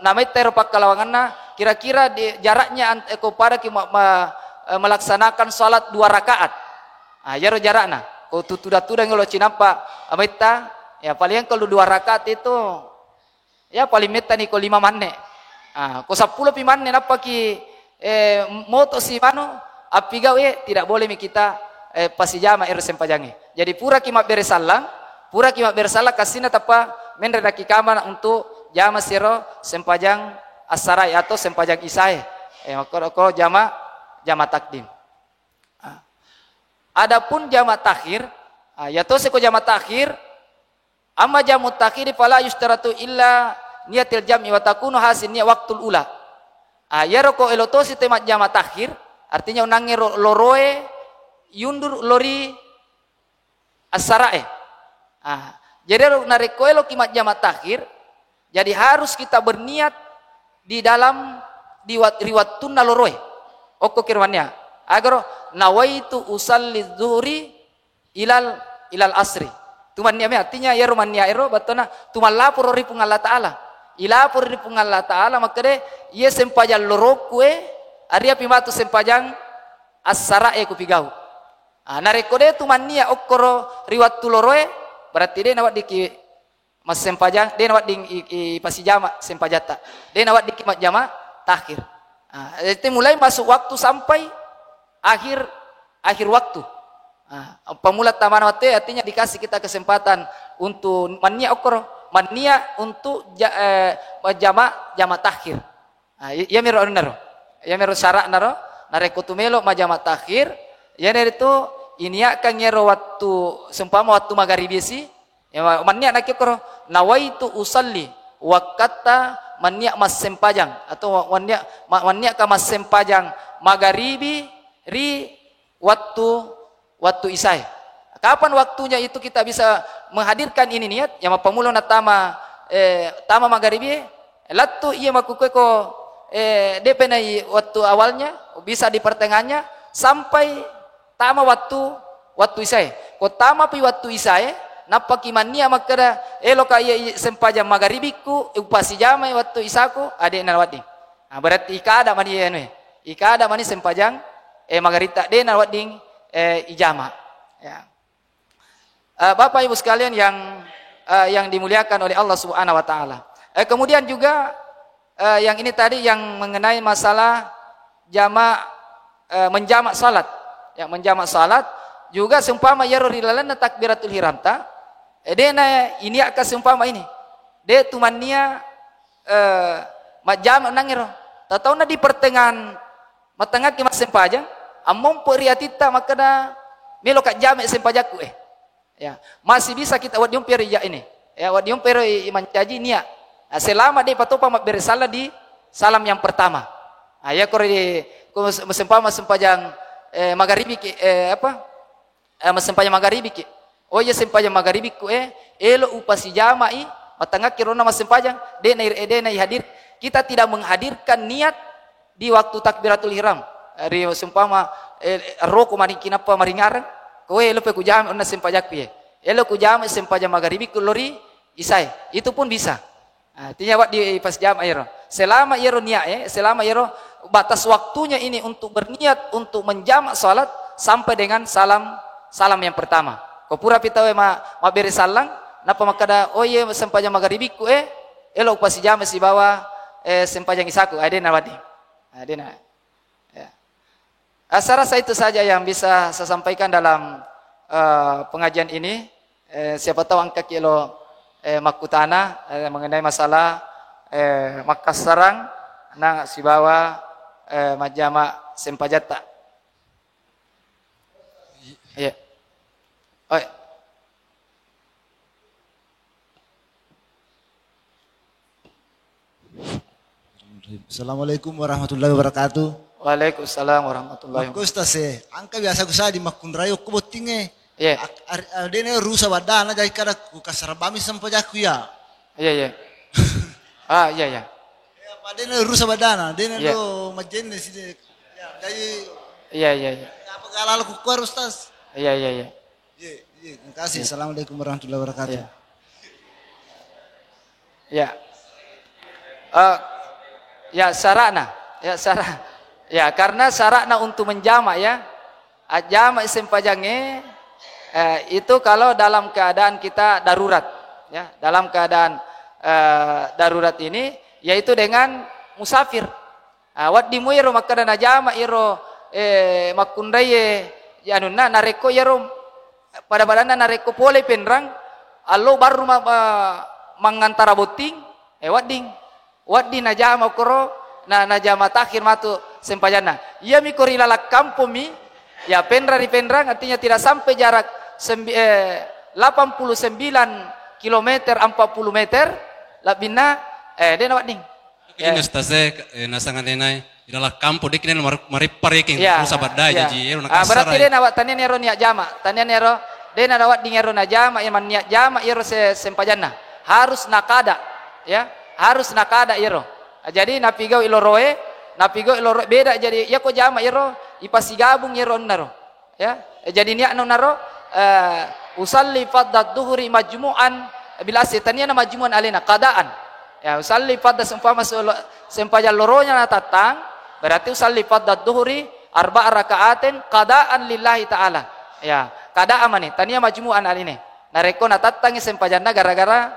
namait tayo pakkalawangan na. Kira-kira di jaraknya kepada melaksanakan salat 2 rakaat. Ya ro jarakna. Ko tutuda-tuda ngelo cinampa amaita ya paling kalau 2 rakaat itu ya paling meta ni ko 5 manne. Ko 10 pi manne napa ki moto si mano apigaw tidak boleh mi kita pasijama sempajangi. Jadi pura kimak beresalang kasina tapa menredaki kamana untuk jama siro sempajang asarai atau sempajang isai. Maka jama takdim. Adapun jama takhir, yaitu seko jama takhir, amma jamu takhir fala yustaratu illa niyatil jam'i wa takunu hasinnya waktul ula. Ya roko elotosi temat jama takhir, artinya unangi loroe yundur lori as-sarae. Jadi narikoelo kimat jama takhir, jadi harus kita berniat di dalam riwat tunna loroe. Oko kirwannya. Agar nawaitu usalli zuhri ilal asri. Tumannya artinya ya romannya ero batona tuman lapor ri pungal Allah taala. Ilapor ri pungal Allah taala makade ye sempajang lorokue aria pimatu sempajang as-sarae kupigau. Narekode tu mania okoro riwat tuloroe berarti dia nawat di mas sempajang dia nawat di pasijama sempajata dia nawat di kimat jama takhir. Itu mulai masuk waktu sampai akhir waktu. Pemula taman waktu artinya dikasih kita kesempatan untuk mania okoro mania untuk jama takhir. Ya miro naro ya miro syarat naro narekotumelo majama takhir. Ya dari itu ini akan ngero waktu sempama waktu magharibi sih. Ya mannya nak kiro nawaitu usalli wakata mannya mas sempajang atau mannya ka mas sempajang magharibi ri waktu isai. Kapan waktunya itu kita bisa menghadirkan ini niat? Ya pemula tama magharibi latu iya makukeko depenai waktu awalnya bisa di pertengahannya sampai tama waktu isai. Ko tama pi waktu isai napa kimania makada elo kaya sempajang magharibiku upasi jama waktu isaku ade nawadi. Berarti ikada mani ene. Ikada mani sempajang magharita de nawading ijama. Ya. Bapak Ibu sekalian yang dimuliakan oleh Allah Subhanahu wa taala. Kemudian juga yang ini tadi yang mengenai masalah menjamak salat. Yang menjamak salat juga seumpama ya rilalana takbiratul ihram ta dena ini akan seumpama ini de tumania majam nangiro tatauna di pertengahan matengah ki sempajang amom periatita makana melo ka jame sempajaku ya masih bisa kita wadium peri ya ini ya wadium peri mancaji nia selama dia patopa bersala di salam yang pertama ya kore sempama sempajang magharibi ki sembahyang magharibi ki. Oh ya sembahyang magharibi ku elo upasi jama'i matangak kirona sembahyang denai hadir. Kita tidak menghadirkan niat di waktu takbiratul ihram. Ari seumpama roko mari kinapa mari ngarang kowe elo pe ku jam onna sembahyang piye. Elo ku jam sembahyang magharibi ku lori isai. Itu pun bisa. Artinya di pas jam air. Selama iro niat selama iro batas waktunya ini untuk berniat untuk menjamak salat sampai dengan salam yang pertama. Ko pura pitawe ma beri salang napa makada oh ye sembahyang magharibi ku elo pas jam si bawa sembahyang isaku adena wadi. Adena. Ya. Saya rasa itu saja yang bisa saya sampaikan dalam pengajian ini. Siapa tahu angka kilo makutana mengenai masalah Makkah sarang na si bawa majama sempajata. Iya. Oh. Assalamualaikum warahmatullahi wabarakatuh. Waalaikumsalam warahmatullahi wabarakatuh. Ustaz angka biasa ku di makunrayo ku botinge. Iya. Adene rusa badana jadi kada ku kasarabami sampajaku ya. Iya. Iya. Ya padene rusa badana, dene do majenne sini. Ya jadi Iya. apa galal ku kuar Ustaz? Iya. Iya, terima kasih. Assalamualaikum warahmatullahi wabarakatuh. Ya. Ya sarana. Ya karena sarana untuk menjamak ya. Jamak sempajangnya itu kalau dalam keadaan kita darurat ya, dalam keadaan darurat ini yaitu dengan musafir. Wat dimuiro makana jamak iro makundaye yanunna nareko yaro pada badanna nareko pole penrang allo baru mangantara boting waddi najama koro najama takhir matu sempajana ia mikori lalak kampomi ya penrang artinya tidak sampai jarak 89 km 40 meter labina dena wadding kini ustaze nasangan denai ila kampo dikinen maripareking rusa badai jadi ero nakasara. Berarti dena wat tanian ero niat jama. Tanian ero dena dawat ding ero na jama man niat jama ero sempajana. Harus nakada ya. Harus nakada ero. Jadi napigau iloroe beda jadi ya ko jama ero ipasigabung ero naro. Ya. Jadi niat naro usalli faddat duhuri majmu'an bila tanian majmu'an alena qadaan. Ya usalli faddat sempajan loronya natatang berarti usalli faddat duhuri arba'a raka'atin qadaan lillahi ta'ala. Ya, qada'an mani tania majmu'an aline. Nareko natatang sempajanna gara-gara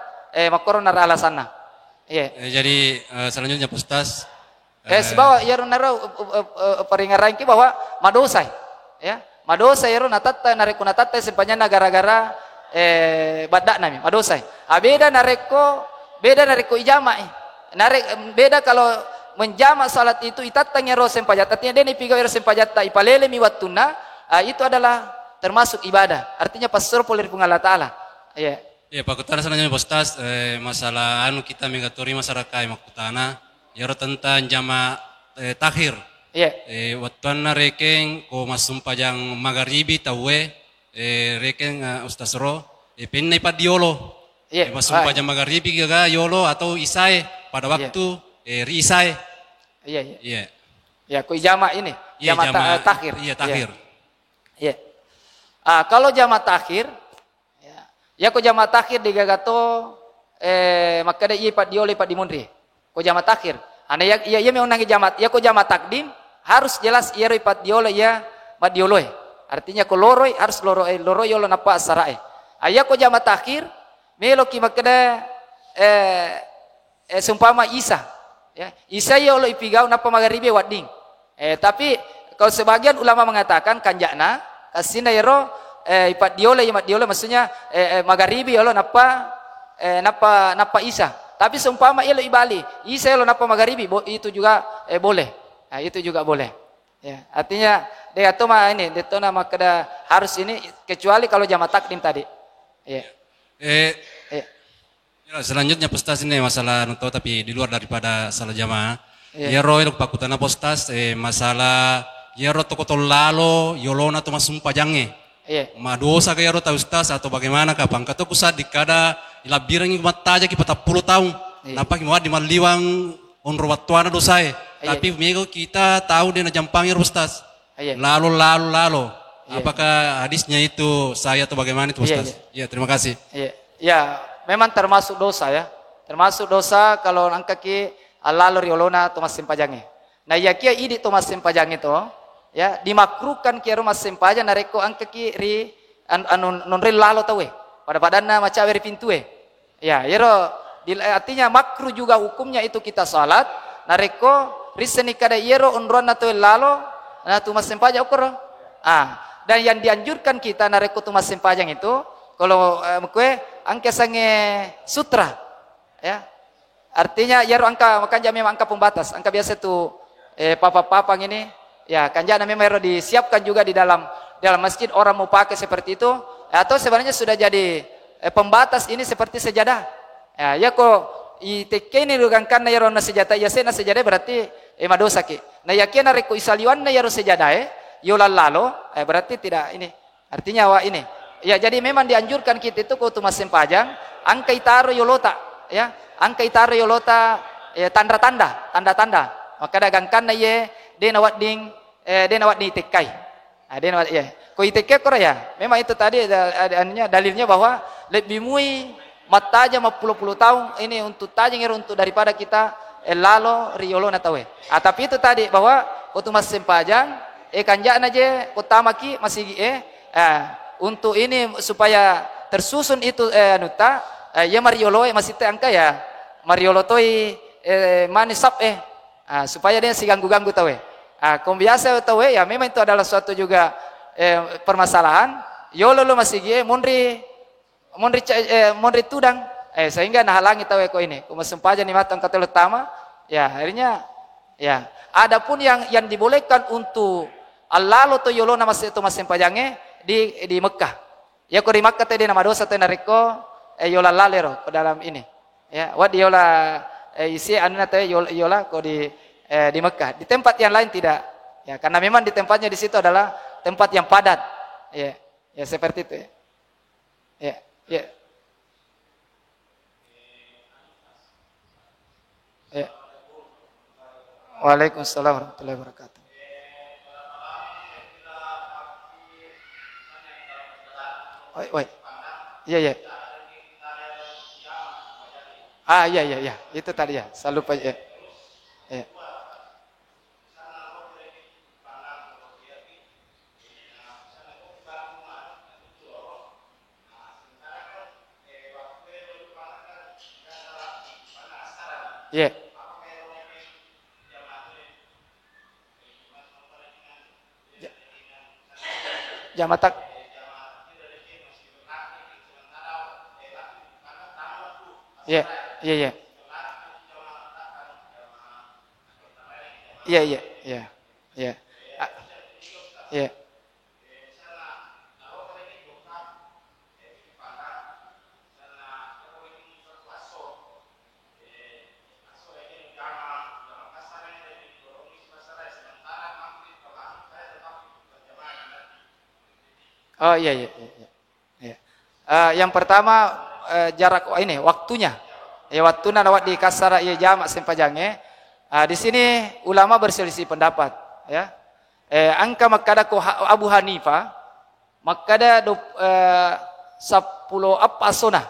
makoro nara alasanna. Iya. Jadi selanjutnya Ustaz sebawa yaro naro paringarain ki bahwa madosai. Ya, madosai yaro natatta nareko natatta sempajanna gara-gara badak nami madosai. Beda nareko ijama'i. Beda kalau menjamak salat itu itatang ero sempajat. Artinya dia pigau ero sempajat ipalele mi wattuna itu adalah termasuk ibadah. Artinya pastor polir Allah Ta'ala. Iya. Ya Pak Kutana selanjutnya Ustaz masalah kita mengatori masyarakat makutana ero tentang jama takhir. Iya. Wattuanna rekeng ko masumpajang magharibi tawe rekeng Ustaz Ro pinai padiolo. Iya. Masumpajang magharibi gaga yolo atau isai pada waktu risai. Iya. Ya, ku jama ini. Jama takhir. Iya, takhir. Iya. Kalau jama takhir ya ku jama takhir digagato maka iya pat diole pat dimundri. Ku jama takhir. Ane ya meunangi jamat. Ya ku jama takdim harus jelas iya pat diole ya mat dioloi. Artinya ku loroi harus loroi yolo napa asarae. Aya ku jama takhir melo ki makada sumpama Isa ya Isa ya Allah ipigau napa magharibi wadding tapi kalau sebagian ulama mengatakan kanjakna kasina yero ipat diole maksudnya magharibi ya Allah napa Isa tapi seumpama ilo ibali Isa ya Allah napa magharibi itu juga boleh itu juga boleh ya artinya dia tu mah ini dia nama kada harus ini kecuali kalau jama takdim tadi ya selanjutnya Ustaz ini masalah nonton tapi di luar daripada salah jamaah. Ya roh Pak Kutana Ustaz masalah yero toko lalo yolona to masumpa jange. Iya. Madosa kaya rota ustaz atau bagaimana ka pangkato kusa dikada ilabirang mataja ki 40 tahun. Iya. Napa ki mawad di maliwang onro watuana dosae. Iya. Tapi mego kita tahu dia na jampangir ustaz. Iya. Lalu. Iya. Apakah hadisnya itu saya atau bagaimana itu Iya, ustaz? Iya, terima kasih. Iya. Ya, memang termasuk dosa ya. Termasuk dosa kalau angka ki alalo riolona Thomas Sempajange. Nah, ya kia idi Thomas Sempajange itu ya dimakruhkan kia rumah Sempajang nareko angka ki ri non ri lalo tawe. Pada badanna maca ri pintue. Ya, yero artinya makruh juga hukumnya itu kita salat nareko riseni kada yero onron atau lalo na Thomas Sempajang okor. Dan yang dianjurkan kita nareko Thomas Sempajang itu kalau mukwe angka sange sutra ya. Artinya yero angka makanya memang angka pembatas. Angka biasa itu papa-papang ini ya kanjana memang yero disiapkan juga di dalam masjid orang mau pakai seperti itu atau sebenarnya sudah jadi pembatas ini seperti sejadah. Ya kok iteke ini lugan karena yero na sejadah ya sena sejadah berarti madosa ki. Nah yakina reko isaliwan na yero sejadah yolalalo berarti tidak ini. Artinya wa ini. Ya jadi memang dianjurkan kita itu ke Thomas Sempajang angka itaro yolota ya. Angka itaro yolota tanda-tanda. Maka dagangkan na ye de nawat ding tekai. De nawat ye. Ko iteke kora ya. Memang itu tadi ada dalilnya bahwa lebih mui mataja 50 tahun ini untuk tajing untuk daripada kita lalo riolona tawe. Tapi itu tadi bahwa ke Thomas Sempajang kanjaan aja utama ki masih untuk ini supaya tersusun itu anuta ya mariolo masih te angka ya mariolo toi manisap supaya dia si ganggu tawe. Kom biasa tawe ya memang itu adalah suatu juga permasalahan yolo lo masih gie monri tudang sehingga nahalangi tawe ko ini ko Sempaja ni matang kata utama ya akhirnya ya adapun yang dibolehkan untuk alalo to yolo nama Thomas Sempajange di Mekah. Ya ko di Mekah tadi nama dosa teh nareko yola lalero ke dalam ini. Ya, wad yola isi anuna teh yola ko di Mekah. Di tempat yang lain tidak. Ya, karena memang di tempatnya di situ adalah tempat yang padat. Ya, ya seperti itu. Ya, ya. Ya. Waalaikumsalam warahmatullahi wabarakatuh. Oi. Iya. Iya. Itu tadi ya. Saya lupa ya. Iya. Iya. Jamatak. Iya. Iya. Oh iya. Yang pertama jarak ini waktunya. Waktu nawat di kasara jamak Sempajange. Di sini ulama berselisih pendapat. Ya. Angka makada ko Abu Hanifah makada 10 apa asona.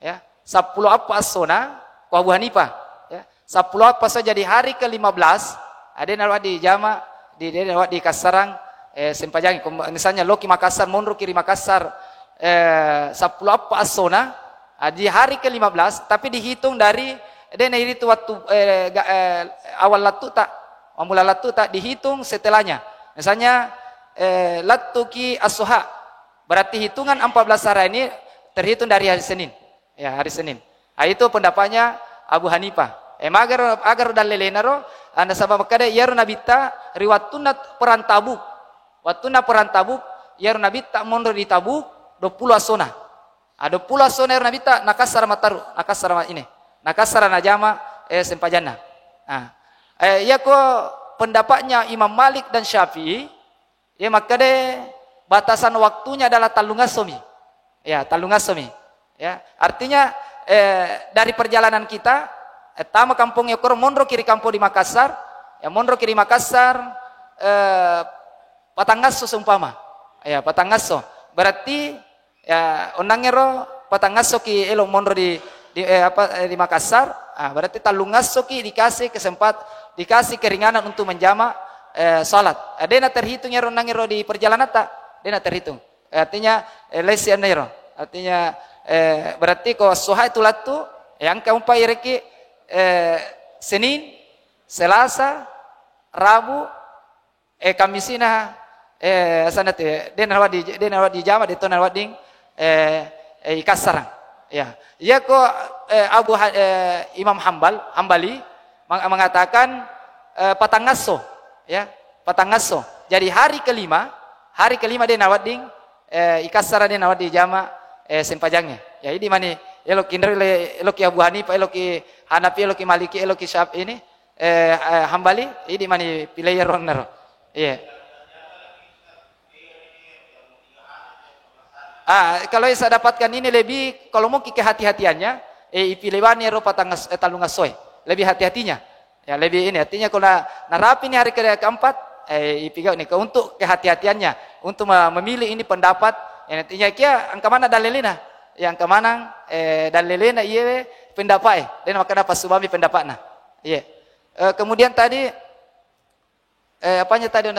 Ya. 10 apa asona ko Abu Hanifah. Ya. 10 apa saja di hari ke-15 ada nawat di jamak nawat di kasarang Sempajange. Misalnya Loki Makassar, Monro Kiri Makassar 10 apa asona di hari ke-15 tapi dihitung dari itu waktu awal latu tak mula latu tak dihitung setelahnya. Misalnya latu ki as-suha berarti hitungan 14 hari ini terhitung dari hari Senin. Ya, hari Senin. Itu pendapatnya Abu Hanifah. Agar dalelenaro anda sabab kada yaru nabita riwatuna perang Tabuk. Watuna perang Tabuk yaru nabita mondro di Tabuk 20 asona. 20 asona yaru nabita nakasar mataru, nakasar ini. Nakasar najama Sempajana. Ya ko pendapatnya Imam Malik dan Syafi'i, ya maka de batasan waktunya adalah talungasomi. Ya, talungasomi. Ya, artinya dari perjalanan kita, tama kampung Yokoro mondro kiri kampung di Makassar, ya mondro kiri Makassar, Patangaso seumpama. Ya, Patangaso. Berarti ya onangero Patangaso ki elo mondro di Makassar, berarti talungaso ki dikasih dikasih keringanan untuk menjamak salat. Dena terhitung ya onangero di perjalanan tak? Dena terhitung. Artinya lesi anero. Artinya berarti ko soha itu latu yang kaumpai reki Senin, Selasa, Rabu, Kamisina sana te dena wadi jama de tona wading ikasarang. Ya, ia ko Imam Hambali mengatakan Patangaso, ya, Patangaso. Jadi hari kelima dia nawading ikasara dia nawadi jama sempajangnya. Ya ini mani eloki Abu Hanifah, eloki Hanafi, eloki Maliki, eloki Syafi'i ini Hambali, ini mani pilih runner. Iya. Kalau saya dapatkan ini lebih, kalau mau kehati-hatiannya, ipilihwannya ro talungasoy, lebih hati-hatinya, ya lebih ini. Artinya kalau narapi ini hari keempat, ipigau ini untuk kehati-hatiannya, untuk memilih ini pendapat, yang nantinya kia angka mana dalilina, yang angka mana dalilina iya pendapat, dan maka dapat subami pendapatnya, iya. Kemudian tadi, apanya tadi?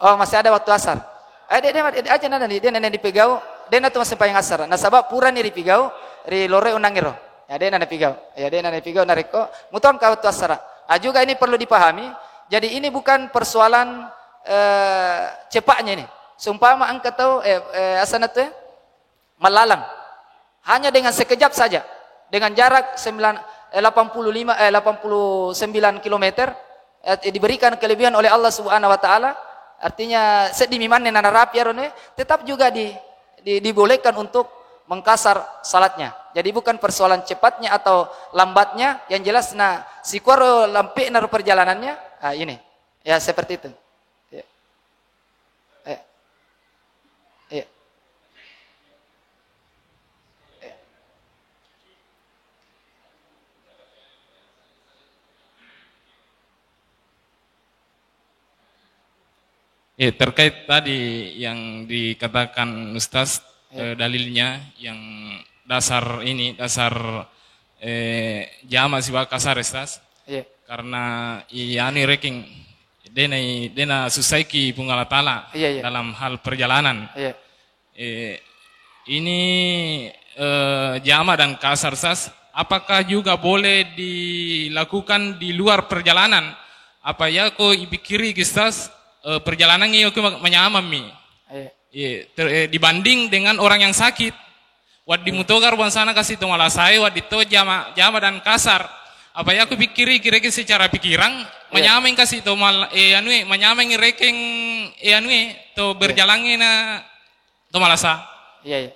Oh, masih ada waktu asar. Dia aja nana nih, dia nana dipegau, dia natu masih payang asar. Nah sabab pura nih dipegau, ri lore unangiro. Ya dia nana pegau, ya dia nana pegau nareko. Muton kau waktu asar. Juga ini perlu dipahami. Jadi ini bukan persoalan cepatnya ini. Sumpama angka tahu asana tuh melalang. Hanya dengan sekejap saja, dengan jarak 89 km diberikan kelebihan oleh Allah Subhanahu Wa Taala. Artinya sedimiman nana rapi arone tetap juga dibolehkan untuk mengkasar salatnya. Jadi bukan persoalan cepatnya atau lambatnya, yang jelas si kuaro lampe naruh perjalanannya, ini. Ya seperti itu. Ya. Ya. Ya, terkait tadi yang dikatakan Ustaz, dalilnya yang dasar jama siwa kasar Ustaz. Ya. Karena ini ranking dena susaiki punggala tala Ya. dalam hal perjalanan. Ya. Ini jama dan kasar Ustaz, apakah juga boleh dilakukan di luar perjalanan? Apa ya kok dipikiri Ustaz? Perjalanan ini aku menyamami dibanding dengan orang yang sakit. Wad dimutogar sana kasih tong alasai, wad itu jama dan kasar. Apa ya aku pikiri kira-kira secara pikiran menyamang kasih to menyamang reking to berjalannya na to malasa. Iya.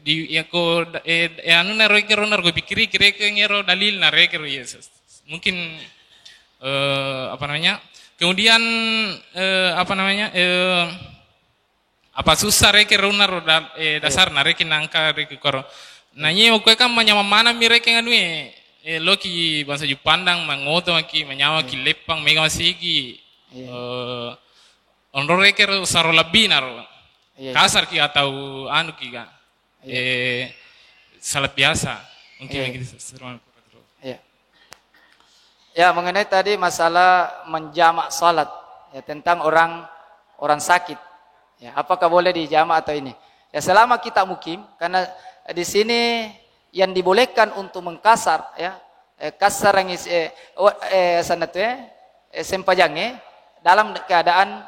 Di aku na reker gue pikiri kira-kira ngero dalil na reker Yesus. Mungkin kemudian apa susah reke runar dasar na reke nangka reke koro. Nanya oke kan menyamamana mi reke nganui loki bangsa Jepandang mangoto ki menyawa ki lepang mega masigi onro reke saro lebih naro kasar ki atau anu ki kan salat biasa mungkin begitu seruan. Ya, mengenai tadi masalah menjamak salat, ya tentang orang sakit. Ya, apakah boleh dijamak atau ini? Ya selama kita mukim, karena di sini yang dibolehkan untuk mengkasar, ya kasar yang sempajange dalam keadaan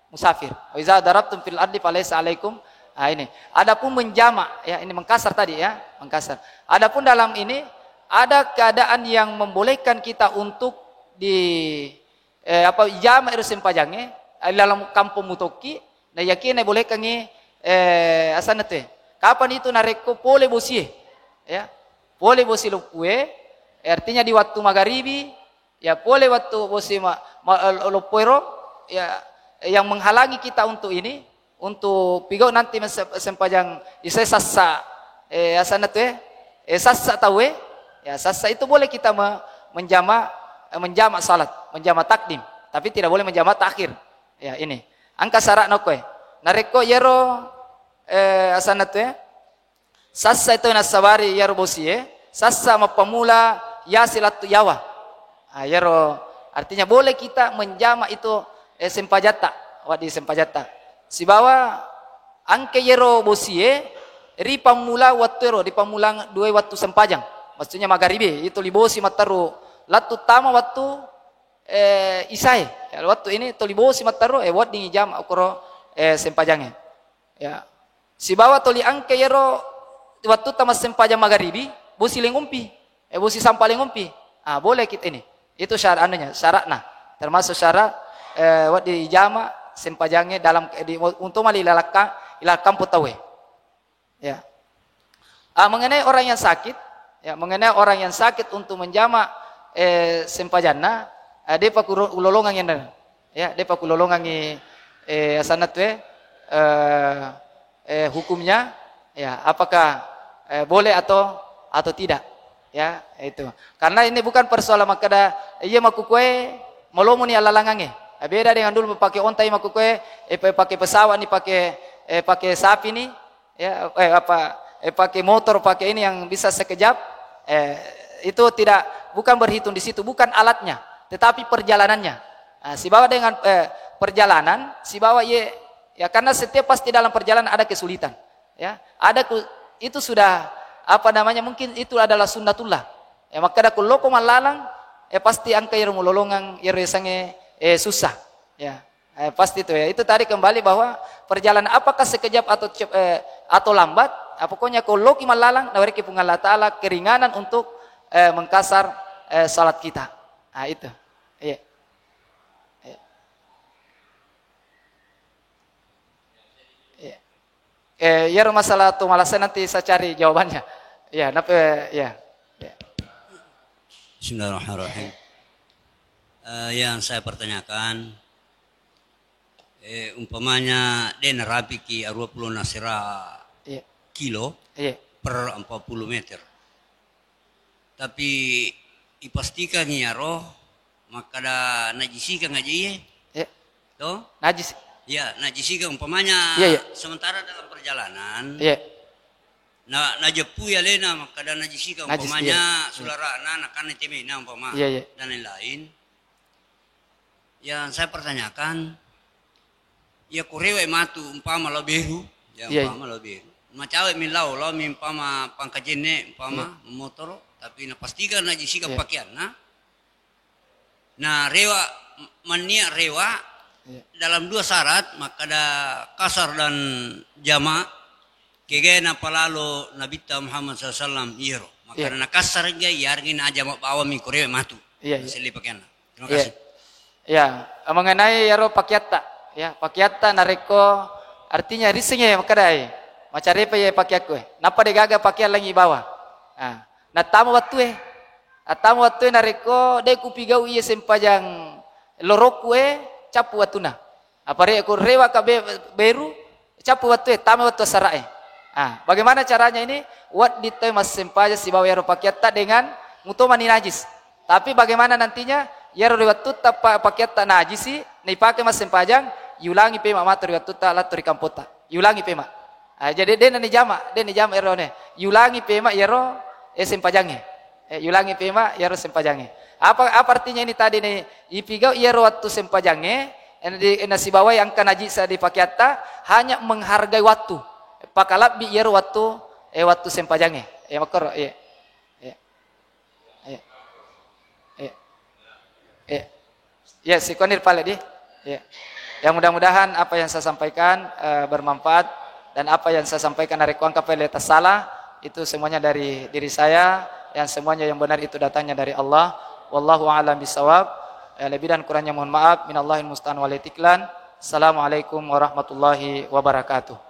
musafir. Wa iza darabtum fil ardi falaysa alaikum. Ini. Adapun menjamak, ya ini mengkasar tadi ya, mengkasar. Adapun dalam ini ada keadaan yang membolehkan kita untuk jama iru sempajange dalam kampung mutoki na yakin boleh kangi asana te. Kapan itu nareko pole bosi ya. Pole bosi lopue artinya di waktu magharibi ya pole waktu bosi lopuero ya yang menghalangi kita untuk ini untuk pigau nanti sempajang isai sassa asana te sassa tahu ya sassa itu boleh kita menjama salat, menjama takdim, tapi tidak boleh menjama takhir. Ya ini. Angka syarat nokoe. Nareko yero asana tu sassa itu nasabari yero bosie, sassa mapamula yasilatu yawa. Yero artinya boleh kita menjama itu sempajata, wadi sempajata. Si bawa angke yero bosie ri pamula watero di pamulang dua waktu sempajang. Maksudnya magharibi itu libosi mataru latu tama waktu isai ya, waktu ini to libosi mataru wat di jam ukro sempajangnya ya si bawa toli angke yero waktu tama sempajang magharibi bosi lengumpi bosi sampah lengumpi boleh kita ini itu syarat anunya syaratna termasuk syarat wat di jama sempajangnya dalam untuk mali ilakam putawe ya mengenai orang yang sakit ya mengenai orang yang sakit untuk menjama sempajana dia paku ulolongan yang ya dia paku ulolongan asana tu hukumnya ya apakah boleh atau tidak ya itu karena ini bukan persoalan makada iya makukue malomo ni alalangange beda dengan dulu pakai ontai makukue pakai pesawat ni pakai sapi ni ya pakai motor pakai ini yang bisa sekejap itu bukan berhitung di situ, bukan alatnya, tetapi perjalanannya. Si bawa dengan perjalanan, si bawa ya karena setiap pasti dalam perjalanan ada kesulitan, ya. Itu sudah mungkin itu adalah sunnatullah. Ya maka ada kuloko malalang, pasti angka yang mulolongan yang sange susah, ya. Pasti itu ya. Itu tadi kembali bahwa perjalanan apakah sekejap atau lambat, pokoknya kalau loki malalang dari kepungan Allah Ta'ala keringanan untuk mengkasar salat kita. Itu. Iya. Ya masalah tu malasnya nanti saya cari jawabannya. Ya, ya. Bismillahirrahmanirrahim. Yang saya pertanyakan umpamanya dia nerapi ki 20 nasira kilo per 40 meter. Tapi ipastikan roh maka da najisikan aja toh najis ya najisikan umpamanya sementara dalam perjalanan najepu ya lena maka da najisikan umpamanya sularana akan temena umpama dan lain-lain. Yang saya pertanyakan ya kurewe matu umpama lo beru ya umpama lo beru macawe milau lo umpama pangkajene umpama motor tapi pastikan najisikan pakaian nah rewa mania rewa dalam dua syarat maka ada kasar dan jama kegena palalo Nabi Muhammad SAW iro maka ada kasar ga yargin aja mau bawa mi kurewe matu seli pakaian. Terima kasih. Ya mengenai yaro pakiata ya pakiata nareko artinya risingnya ya makadai macam apa ya pakiaku napa degaga pakian lagi bawah na tamu waktu nareko de kupigau iya sempajang loroku capu watuna apare aku rewa kabe beru capu waktu tamu waktu sarae bagaimana caranya ini wat dite mas sempaja si bawa yaro pakiata dengan mutomani najis tapi bagaimana nantinya yaro waktu tapa pakiata najis si dipakai mas sempajang yulangi pema matur waktu ta latur kampota yulangi pema jadi dia ni jama yaro ne yulangi pema yaro sempajangnya yulangi pema yaro sempajangnya apa artinya ini tadi nih ipigau yaro waktu sempajangnya nasi bawa yang najis di pakiata hanya menghargai waktu pakalap bi yaro waktu sempajangnya makor ya sikonir pale di yang mudah-mudahan apa yang saya sampaikan bermanfaat dan apa yang saya sampaikan dari kuang kapel atas salah itu semuanya dari diri saya yang semuanya yang benar itu datangnya dari Allah wallahu a'lam bisawab lebih dan kurangnya mohon maaf minallahil musta'an wal itiklan Assalamualaikum warahmatullahi wabarakatuh.